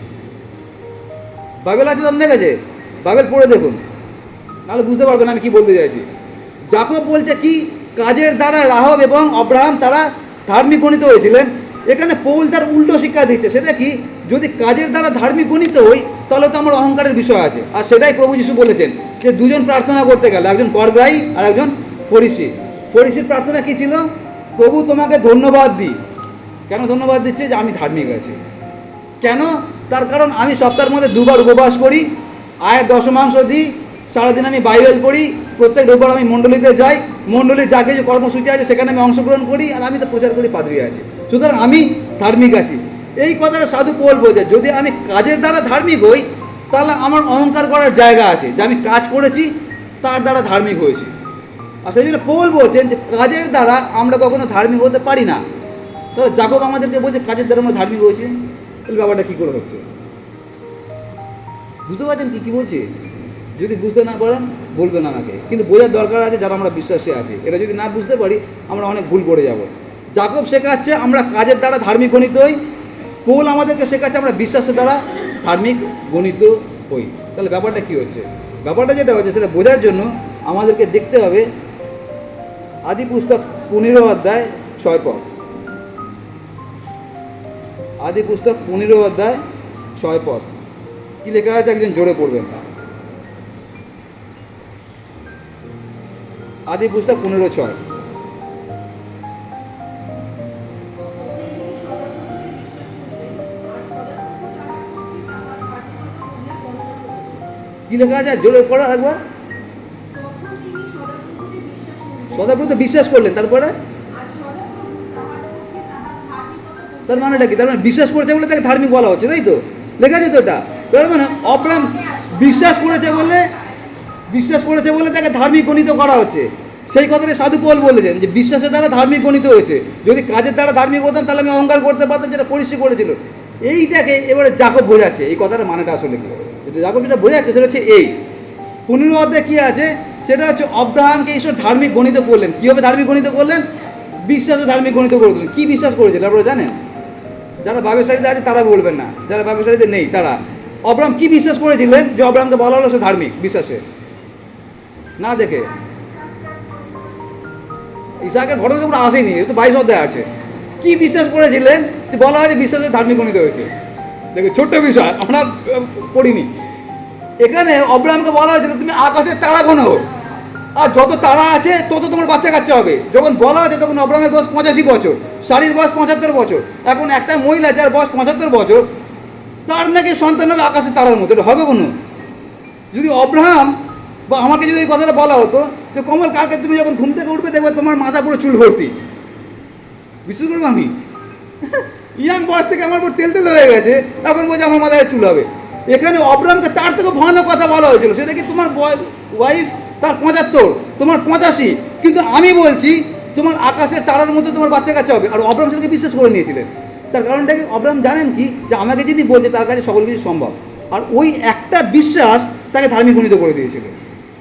বাইবেল আছে তো আপনার কাছে, বাইবেল পড়ে দেখুন, নাহলে বুঝতে পারবেন আমি কি বলতে চাইছি। যাকব বলছে কি কাজের দ্বারা রাহব এবং আব্রাহাম তারা ধার্মিক গণিত হয়েছিলেন। এখানে পৌল তার উল্টো শিক্ষা দিচ্ছে, সেটা কি, যদি কাজের দ্বারা ধার্মিক গণিত হই তাহলে তো আমার অহংকারের বিষয় আছে। আর সেটাই প্রভু যিশু বলেছেন যে দুজন প্রার্থনা করতে গেল, একজন করগ্রাহী আর একজন ফরিসি। ফরিসির প্রার্থনা কি ছিল? প্রভু তোমাকে ধন্যবাদ দিই। কেন ধন্যবাদ দিচ্ছে? যে আমি ধার্মিক আছি। কেন? তার কারণ আমি সপ্তাহের মধ্যে 2 বার উপবাস করি, আয়ের দশমাংশ দিই, সারাদিন আমি বাইবেল পড়ি, প্রত্যেক রোববার আমি মণ্ডলীতে যাই, মণ্ডলীর যা কিছু কর্মসূচি আছে সেখানে আমি অংশগ্রহণ করি, আর আমি তো প্রচার করি পাদ্রী আছি, সুতরাং আমি ধার্মিক আছি। এই কথাটা সাধু পৌল বোঝে, যদি আমি কাজের দ্বারা ধার্মিক হই তাহলে আমার অহংকার করার জায়গা আছে, যে আমি কাজ করেছি তার দ্বারা ধার্মিক হয়েছি। আর সেই জন্য পৌল বলছেন যে কাজের দ্বারা আমরা কখনো ধার্মিক হতে পারি না। তাহলে যাকব আমাদেরকে বলছে কাজের দ্বারা আমরা ধার্মিক হয়েছি, তাহলে ব্যাপারটা কী করে হচ্ছে? বুঝতে পারছেন কী বলছে? যদি বুঝতে না পারেন বলবেন আমাকে, কিন্তু বোঝার দরকার আছে যারা আমরা বিশ্বাসে আছি। এটা যদি না বুঝতে পারি আমরা অনেক ভুল করে যাব। যাকব শেখাচ্ছে আমরা কাজের দ্বারা ধার্মিক গণিত হই, পৌল আমাদেরকে শেখাচ্ছে আমরা বিশ্বাসের দ্বারা ধার্মিক গণিত হই। তাহলে ব্যাপারটা কী হচ্ছে? ব্যাপারটা যেটা হচ্ছে সেটা বোঝার জন্য আমাদেরকে দেখতে হবে আদি পুস্তক 15 অধ্যায় 6 পদ। আদি পুস্তক 15 অধ্যায় 6 পদ কী লেখা আছে? একজন জোরে পড়বেন। আদি পুস্তক 15:6। কি লেখা আছে? জোরে পড়া একবার। সদাপ্রভুতে বিশ্বাস করলেন, তারপরে তার মানেটা কি? তার মানে বিশ্বাস করেছে বলে তাকে ধার্মিক বলা হচ্ছে, তাই তো? লেখা আছে তো এটা। তার মানে আব্রাহাম বিশ্বাস করেছে বলে তাকে ধার্মিক গণিত করা হচ্ছে। সেই কথাটা সাধু পৌল বলেছেন যে বিশ্বাসের দ্বারা ধার্মিক গণিত হয়েছে। যদি কাজের দ্বারা ধার্মিক হতাম তাহলে আমি অহংকার করতে পারতাম, যেটা পরিষ্কার করেছিল। এইটাকে এবারে যাকব বোঝাচ্ছে, এই কথাটার মানেটা আসলে কি, যেটা যাকব যেটা বোঝাচ্ছে সেটা হচ্ছে এই 15 অধ্যায়ে কী আছে সেটা হচ্ছে আব্রাহামকে ঈশ্বর ধার্মিক গণিত করলেন। কীভাবে ধার্মিক গণিত করলেন? বিশ্বাসে ধার্মিক গণিত করে দিলেন। কী বিশ্বাস করেছিলেন আপনারা জানেন? যারা ব্যবসায়ীতে আছে তারা বলবেন না, যারা ব্যবসায়ীতে নেই তারা। আব্রাহাম কি বিশ্বাস করেছিলেন যে আব্রাহামকে বলা হলো সে ধার্মিক? বিশ্বাসে না দেখে ইসাকের ঘটনা পুরো আসেনি, তো 22 অধ্যায় আছে। কি বিশ্বাস করেছিলেন বলা হয় যে বিশ্বাসে ধার্মিক গণিত হয়েছে? দেখো ছোট্ট বিষয় আমরা পড়িনি। এখানে আব্রাহামকে বলা হয়েছিল তুমি আকাশের তারা গোনো, আর যত তারা আছে তত তোমার বাচ্চা কাচ্চা হবে। যখন বলা হয়েছে তখন আব্রাহামের বয়স 85 বছর, শারীর বয়স 75 বছর। এখন একটা মহিলা যার বয়স 75 বছর তার নাকি সন্তান হবে আকাশের তারার মতো, এটা হবে কোনো? যদি আব্রাহাম বা আমাকে যদি এই কথাটা বলা হতো যে কমল কালকে তুমি যখন ঘুম থেকে উঠবে দেখবে তোমার মাথা পুরো চুল ভর্তি, বিশ্বাস করবো আমি? ইয়াং বয়স থেকে আমার পুরো তেল হয়ে গেছে, এখন বলছে আমার মাথায় চুল হবে। এখানে আব্রাহামকে তার থেকে ভয়ানক কথা বলা হয়েছিল, সেটা কি তোমার ওয়াইফ তার 75, তোমার 85, কিন্তু আমি বলছি তোমার আকাশের তারার মধ্যে তোমার বাচ্চা কাচ্চা হবে। আর আব্রাহাম সেটাকে বিশ্বাস করে নিয়েছিলেন। তার কারণটা কি? আব্রাহাম জানেন কি, যে আমাকে যিনি বলছে তার কাছে সকল কিছু সম্ভব। আর ওই একটা বিশ্বাস তাকে ধার্মিক গণিত করে দিয়েছিল।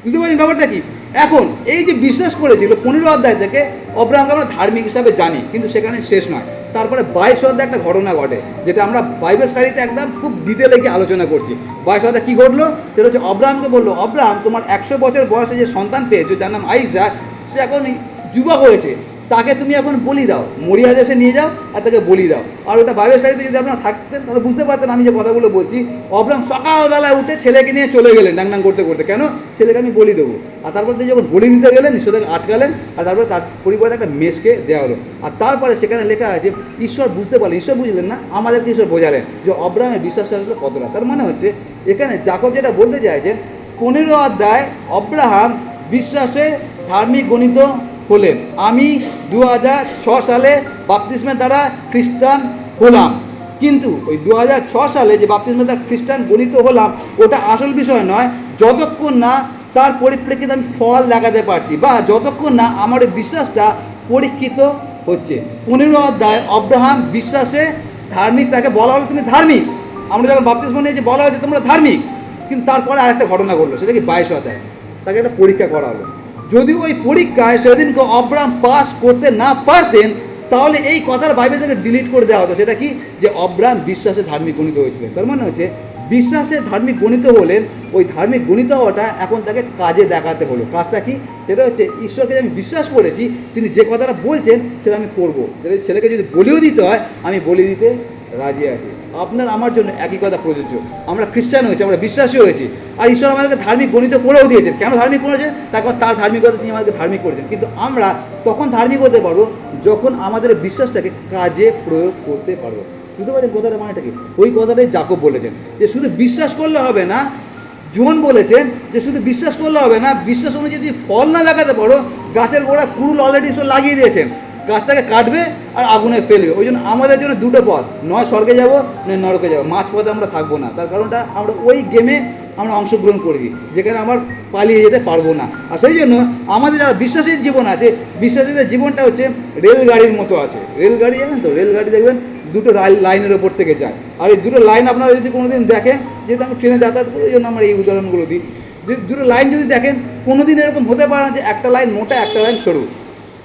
বুঝতে পারছেন ব্যাপারটা কি? এখন এই যে বিশ্বাস করেছিল 15 অধ্যায় থেকে আব্রাহামকে আমরা ধার্মিক হিসাবে জানি, কিন্তু সেখানে শেষ নয়। তারপরে 22 অধ্যায় একটা ঘটনা ঘটে, যেটা আমরা বাইবেল স্টাডিতে একদম খুব ডিটেলে গিয়ে আলোচনা করছি। 22 অধ্যায় কী ঘটলো সেটা হচ্ছে আব্রাহামকে বললো, আব্রাহাম তোমার 100 বছর বয়সে যে সন্তান পেয়েছো যার নাম আইসাক, সে এখন যুবক হয়েছে, তাকে তুমি এখন বলি দাও, মরিয়া দেশে নিয়ে যাও আর তাকে বলি দাও। আর ওটা বাইবেল স্টাডিতে যদি আপনারা থাকতেন তাহলে বুঝতে পারতেন আমি যে কথাগুলো বলছি। অব্রাহাম সকালবেলায় উঠে ছেলেকে নিয়ে চলে গেলেন ডাং করতে করতে, কেন? ছেলেকে আমি বলি দেবো। আর তারপর তিনি যখন বলি দিতে গেলেন ঈশ্বর তাকে আটকালেন, আর তারপরে তার পরিবারে একটা মেষকে দেওয়া হলো। আর তারপরে সেখানে লেখা আছে ঈশ্বর বুঝতে পারলেন, ঈশ্বর বুঝলেন না, আমাদেরকে ঈশ্বর বোঝালেন যে অব্রাহামের বিশ্বাস আসলে কতটা। তার মানে হচ্ছে এখানে যাকব যেটা বলতে চাইছেন 15 অধ্যায় অব্রাহাম বিশ্বাসে ধার্মিক গণিত হলেন। আমি 2006 সালে বাপ্তিস্মের দ্বারা খ্রিস্টান হলাম, কিন্তু ওই 2006 সালে যে বাপ্তিস্মের দ্বারা খ্রিস্টান গণিত হলাম ওটা আসল বিষয় নয়, যতক্ষণ না তার পরিপ্রেক্ষিতে আমি ফল দেখাতে পারছি, বা যতক্ষণ না আমার এই বিশ্বাসটা পরীক্ষিত হচ্ছে। 15 অধ্যায় অব্রাহাম বিশ্বাসে ধার্মিক, তাকে বলা হলো তুমি ধার্মিক। আমরা যখন বাপ্তিস্ম নিয়েছি বলা হয়েছে তোমরা ধার্মিক, কিন্তু তারপরে আরেকটা ঘটনা ঘটলো, সেটা কি 22 অধ্যায় তাকে একটা পরীক্ষা করা হলো। যদি ওই পরীক্ষায় সেদিনকে অব্রাহাম পাস করতে না পারতেন তাহলে এই কথার বাইবেল থেকে ডিলিট করে দেওয়া হতো। সেটা কি? যে অব্রাহাম বিশ্বাসে ধার্মিক গণিত হয়েছিলেন। তার মানে হচ্ছে বিশ্বাসে ধার্মিক গণিত হলেন, ওই ধার্মিক গণিত হওয়াটা এখন তাকে কাজে দেখাতে হলো। কাজটা কি? সেটা হচ্ছে ঈশ্বরকে আমি বিশ্বাস করেছি, তিনি যে কথাটা বলছেন সেটা আমি করবো। সেটা ছেলেকে যদি বলিও দিতে হয় আমি বলি দিতে রাজি আছি। আপনার আমার জন্য একই কথা প্রযোজ্য। আমরা খ্রিস্টান হয়েছি, আমরা বিশ্বাসী হয়েছি, আর ঈশ্বর আমাদেরকে ধার্মিক গণিত করেও দিয়েছেন। কেন ধার্মিক করেছেন? তারপর তার ধার্মিকতা তিনি আমাদেরকে ধার্মিক করেছেন। কিন্তু আমরা তখন ধার্মিক হতে পারবো যখন আমাদের বিশ্বাসটাকে কাজে প্রয়োগ করতে পারবো। বুঝতে পারছেন কথাটা মানেটা কি? ওই কথাটাই যাকব বলেছেন যে শুধু বিশ্বাস করলে হবে না। জন বলেছেন যে শুধু বিশ্বাস করলে হবে না, বিশ্বাস অনুযায়ী যদি ফল না লাগাতে পারো, গাছের গোড়া কুড়ুল অলরেডি সব লাগিয়ে দিয়েছেন, গাছটাকে কাটবে আর আগুনে ফেলবে। ওই জন্য আমাদের জন্য দুটো পথ, নয় স্বর্গে যাব নয় নরকে যাবো, মাঝ পথে আমরা থাকবো না। তার কারণটা আমরা ওই গেমে আমরা অংশগ্রহণ করেছি যেখানে আমার পালিয়ে যেতে পারবো না। আর সেই জন্য আমাদের যারা বিশ্বাসের জীবন আছে, বিশ্বাসীদের জীবনটা হচ্ছে রেলগাড়ির মতো আছে। রেলগাড়ি জানেন তো, রেলগাড়ি দেখবেন দুটো লাইনের ওপর থেকে যায়। আর এই দুটো লাইন আপনারা যদি কোনো দিন দেখেন, যেহেতু আমি ট্রেনে যাতায়াত করি ওই জন্য আমার এই উদাহরণগুলো দিই, যে দুটো লাইন যদি দেখেন কোনো দিন এরকম হতে পারে না যে একটা লাইন মোটা একটা লাইন সরু।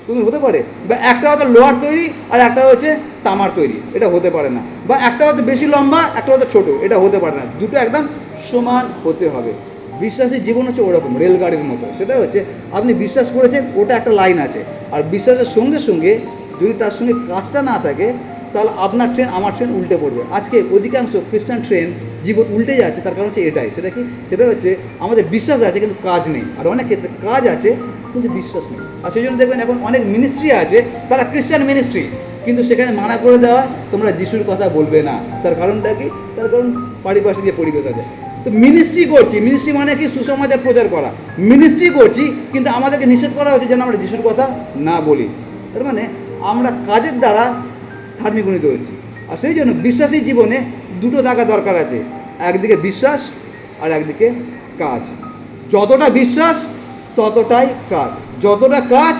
তুমি হতে পারে, বা একটা হয়তো লোহার তৈরি আর একটা হচ্ছে তামার তৈরি, এটা হতে পারে না। বা একটা হয়তো বেশি লম্বা একটা হয়তো ছোটো, এটা হতে পারে না। দুটো একদম সমান হতে হবে। বিশ্বাসের জীবন হচ্ছে ওরকম রেলগাড়ির মতো। সেটা হচ্ছে আপনি বিশ্বাস করেছেন, ওটা একটা লাইন আছে, আর বিশ্বাসের সঙ্গে সঙ্গে যদি তার সঙ্গে কাজটা না থাকে তাহলে আপনার ট্রেন আমার ট্রেন উল্টে পড়বে। আজকে অধিকাংশ খ্রিস্টান ট্রেন জীবন উল্টে যাচ্ছে, তার কারণ হচ্ছে এটাই। সেটা কি? সেটা হচ্ছে আমাদের বিশ্বাস আছে কিন্তু কাজ নেই, আর অনেক ক্ষেত্রে কাজ আছে কিন্তু বিশ্বাস নেই। আর সেই জন্য দেখবেন এখন অনেক মিনিস্ট্রি আছে, তারা খ্রিস্টান মিনিস্ট্রি, কিন্তু সেখানে মানা করে দেওয়া তোমরা যিশুর কথা বলবে না। তার কারণটা কি? তার কারণ পারিপার্শ্বিক যে পরিবেশ আছে। তো মিনিস্ট্রি করছি, মিনিস্ট্রি মানে কি? সুসমাচার প্রচার করা। মিনিস্ট্রি করছি কিন্তু আমাদেরকে নিষেধ করা হচ্ছে যেন আমরা যিশুর কথা না বলি। তার মানে আমরা কাজের দ্বারা ধার্মিক গণিত হচ্ছি। আর সেই জন্য বিশ্বাসী জীবনে দুটো থাকা দরকার আছে, একদিকে বিশ্বাস আর একদিকে কাজ। যতটা বিশ্বাস ততটাই কাজ, যতটা কাজ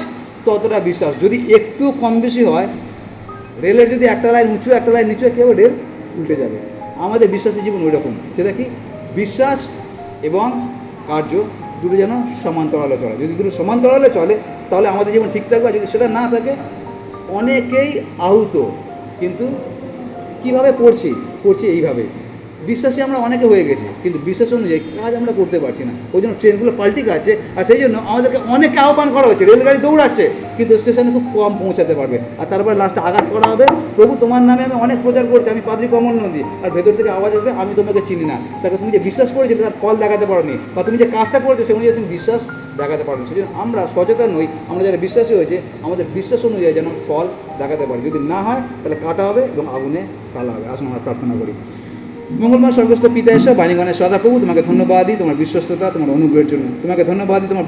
ততটা বিশ্বাস। যদি একটু কম বেশি হয়, রেলের যদি একটা লাইন উঁচু একটা লাইন নিচু কী হবে? রেল উল্টে যাবে। আমাদের বিশ্বাসী জীবন ওই রকম। সেটা কি? বিশ্বাস এবং কার্য দুটো যেন সমান্তরালে চলে। যদি দুটো সমান্তরালে চলে তাহলে আমাদের জীবন ঠিক থাকবে। আর যদি সেটা না থাকে, অনেকেই আহত, কিন্তু কীভাবে করছি এইভাবে। বিশ্বাসী আমরা অনেকে হয়ে গেছি, কিন্তু বিশ্বাস অনুযায়ী কাজ আমরা করতে পারছি না। ওই জন্য ট্রেনগুলো পাল্টে যাচ্ছে, আর সেই জন্য আমাদেরকে অনেকে আহ্বান করা হচ্ছে, রেলগাড়ি দৌড়াচ্ছে কিন্তু স্টেশনে খুব কম পৌঁছাতে পারবে। আর তারপরে লাস্টে আঘাত করা হবে, প্রভু তোমার নামে আমি অনেক প্রচার করছি, আমি পাদ্রী কমল নদী, আর ভেতর থেকে আওয়াজ আসবে আমি তোমাকে চিনি না। তাকে তুমি যে বিশ্বাস করেছো তার ফল দেখাতে পারোনি, বা তুমি যে কাজটা করেছো সে অনুযায়ী তুমি বিশ্বাস দেখাতে পারোনি। সেই জন্য আমরা সচেতন নই, আমরা যারা বিশ্বাসী হয়েছে আমাদের বিশ্বাস অনুযায়ী যেন ফল দেখাতে পারি। যদি না হয় তাহলে কাটা হবে এবং আগুনে ফেলা হবে। আসুন আমরা প্রার্থনা করি। মঙ্গলময় স্বর্গস্থ পিতা এসে বাণীগণের সদাপ্রভু, তোমাকে ধন্যবাদ দিই তোমার বিশ্বস্ততা, তোমার অনুগ্রহের জন্য। তোমাকে ধন্যবাদ দিই তোমার